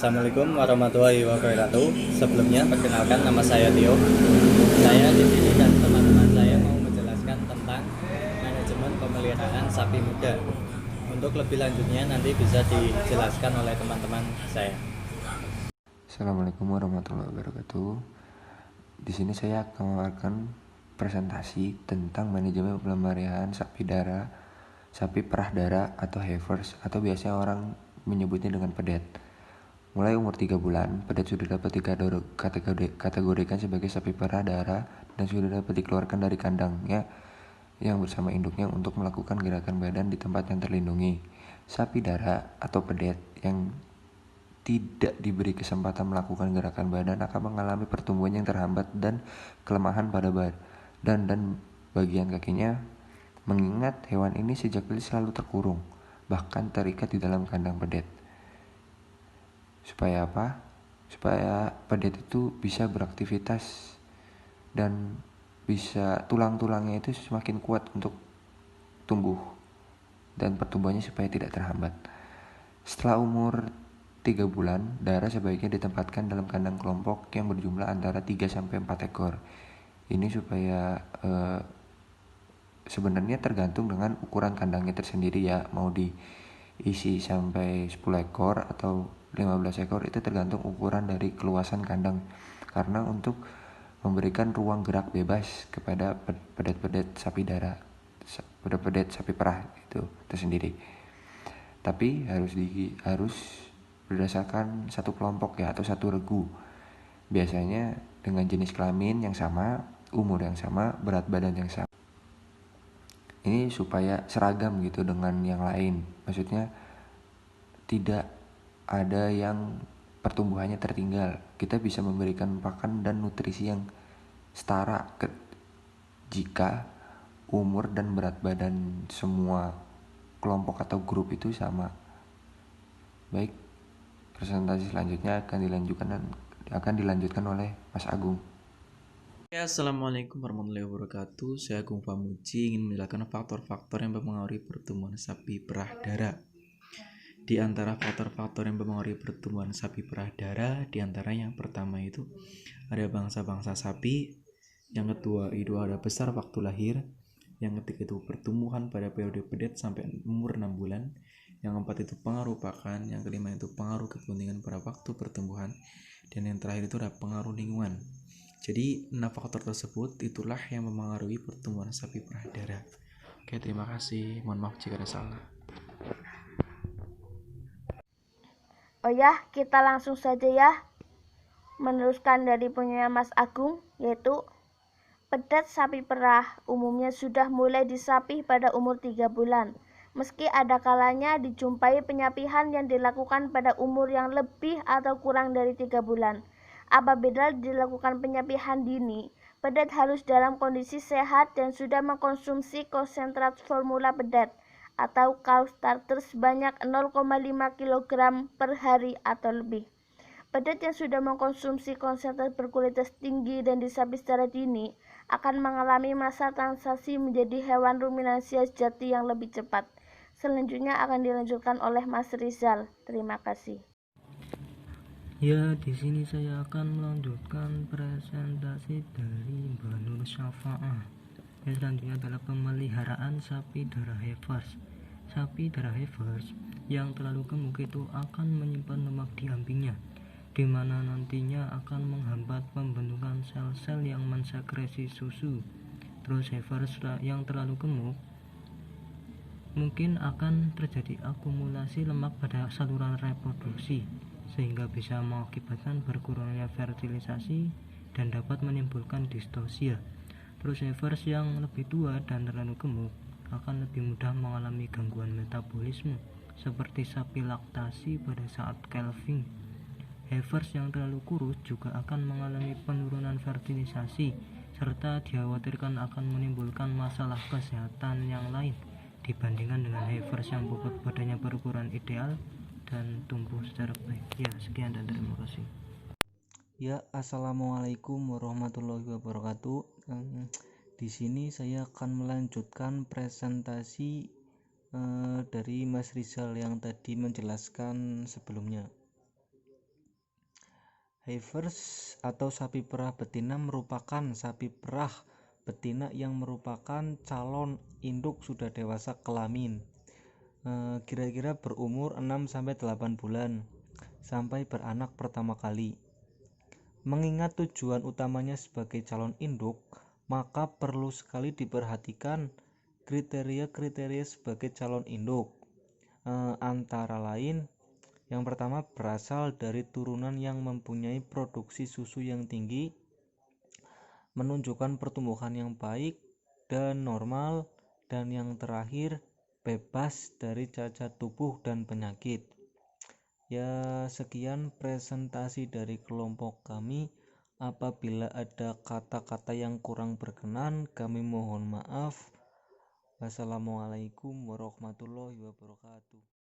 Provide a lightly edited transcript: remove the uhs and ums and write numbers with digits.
Assalamualaikum warahmatullahi wabarakatuh. Sebelumnya perkenalkan, nama saya Tio. Saya di sini dan teman-teman saya mau menjelaskan tentang manajemen pemeliharaan sapi muda. Untuk lebih lanjutnya nanti bisa dijelaskan oleh teman-teman saya. Assalamualaikum warahmatullahi wabarakatuh. Di sini saya akan mengeluarkan presentasi tentang manajemen pemeliharaan sapi darah, sapi perah darah atau heifers, atau biasanya orang menyebutnya dengan pedet. Mulai umur 3 bulan, pedet sudah dapat dikategorikan sebagai sapi perah darah dan sudah dapat dikeluarkan dari kandangnya yang bersama induknya untuk melakukan gerakan badan di tempat yang terlindungi. Sapi darah atau pedet yang tidak diberi kesempatan melakukan gerakan badan akan mengalami pertumbuhan yang terhambat dan kelemahan pada badan dan bagian kakinya. Mengingat hewan ini sejak kecil selalu terkurung, bahkan terikat di dalam kandang pedet. Supaya apa? Supaya pedet itu bisa beraktivitas dan bisa tulang-tulangnya itu semakin kuat untuk tumbuh dan pertumbuhannya supaya tidak terhambat. Setelah umur 3 bulan, darah sebaiknya ditempatkan dalam kandang kelompok yang berjumlah antara 3-4 ekor. Ini supaya sebenarnya tergantung dengan ukuran kandangnya tersendiri ya, mau diisi sampai 10 ekor atau 15 ekor, itu tergantung ukuran dari keluasan kandang. Karena untuk memberikan ruang gerak bebas kepada pedet-pedet sapi darah, pedet-pedet sapi perah itu tersendiri. Tapi harus berdasarkan satu kelompok ya, atau satu regu. Biasanya dengan jenis kelamin yang sama, umur yang sama, berat badan yang sama. Ini supaya seragam gitu dengan yang lain. Maksudnya tidak ada yang pertumbuhannya tertinggal. Kita bisa memberikan pakan dan nutrisi yang setara jika umur dan berat badan semua kelompok atau grup itu sama. Baik, presentasi selanjutnya akan dilanjutkan oleh Mas Agung. Assalamualaikum warahmatullahi wabarakatuh. Saya Agung Pamuji ingin menjelaskan faktor-faktor yang mempengaruhi pertumbuhan sapi perah darah. Di antara faktor-faktor yang mempengaruhi pertumbuhan sapi perah darah, di antara yang pertama itu ada bangsa-bangsa sapi, yang kedua itu ada besar waktu lahir, yang ketiga itu pertumbuhan pada periode pedet sampai umur 6 bulan, yang keempat itu pengaruh pakan, yang kelima itu pengaruh kepentingan pada waktu pertumbuhan, dan yang terakhir itu ada pengaruh lingkungan. Jadi 6 faktor tersebut itulah yang mempengaruhi pertumbuhan sapi perah darah. Oke, terima kasih. Mohon maaf jika ada salah. Oh ya, kita langsung saja ya meneruskan dari punya Mas Agung, yaitu pedet sapi perah umumnya sudah mulai disapih pada umur 3 bulan. Meski ada kalanya dijumpai penyapihan yang dilakukan pada umur yang lebih atau kurang dari 3 bulan. Apabila dilakukan penyapihan dini, pedet harus dalam kondisi sehat dan sudah mengkonsumsi konsentrat formula pedet atau cow starter sebanyak 0,5 kg per hari atau lebih. Pedet yang sudah mengkonsumsi konsentrat berkualitas tinggi dan disapih secara dini akan mengalami masa transisi menjadi hewan ruminansia sejati yang lebih cepat. Selanjutnya akan dilanjutkan oleh Mas Rizal. Terima kasih. Ya, di sini saya akan melanjutkan presentasi dari Mbak Nur Syafa'ah. Yang selanjutnya adalah pemeliharaan sapi darah heifers. Sapi darah heifers yang terlalu gemuk itu akan menyimpan lemak di ambingnya, di mana nantinya akan menghambat pembentukan sel-sel yang mensekresi susu. Terus heifers yang terlalu gemuk mungkin akan terjadi akumulasi lemak pada saluran reproduksi, sehingga bisa mengakibatkan berkurangnya fertilisasi dan dapat menimbulkan distosia. Terus heifers yang lebih tua dan terlalu gemuk akan lebih mudah mengalami gangguan metabolisme seperti sapi laktasi pada saat calving. Heifers yang terlalu kurus juga akan mengalami penurunan fertilisasi serta dikhawatirkan akan menimbulkan masalah kesehatan yang lain dibandingkan dengan heifers yang bobot badannya berukuran ideal dan tumbuh secara baik. Ya, sekian dan terima kasih. Ya, assalamualaikum warahmatullahi wabarakatuh. Di sini saya akan melanjutkan presentasi dari Mas Rizal yang tadi menjelaskan sebelumnya. Heifers atau sapi perah betina merupakan sapi perah betina yang merupakan calon induk sudah dewasa kelamin, kira-kira berumur 6-8 bulan sampai beranak pertama kali. Mengingat tujuan utamanya sebagai calon induk, maka perlu sekali diperhatikan kriteria-kriteria sebagai calon induk, antara lain yang pertama, berasal dari turunan yang mempunyai produksi susu yang tinggi, menunjukkan pertumbuhan yang baik dan normal, dan yang terakhir, bebas dari cacat tubuh dan penyakit. Ya, sekian presentasi dari kelompok kami. Apabila ada kata-kata yang kurang berkenan, kami mohon maaf. Wassalamualaikum warahmatullahi wabarakatuh.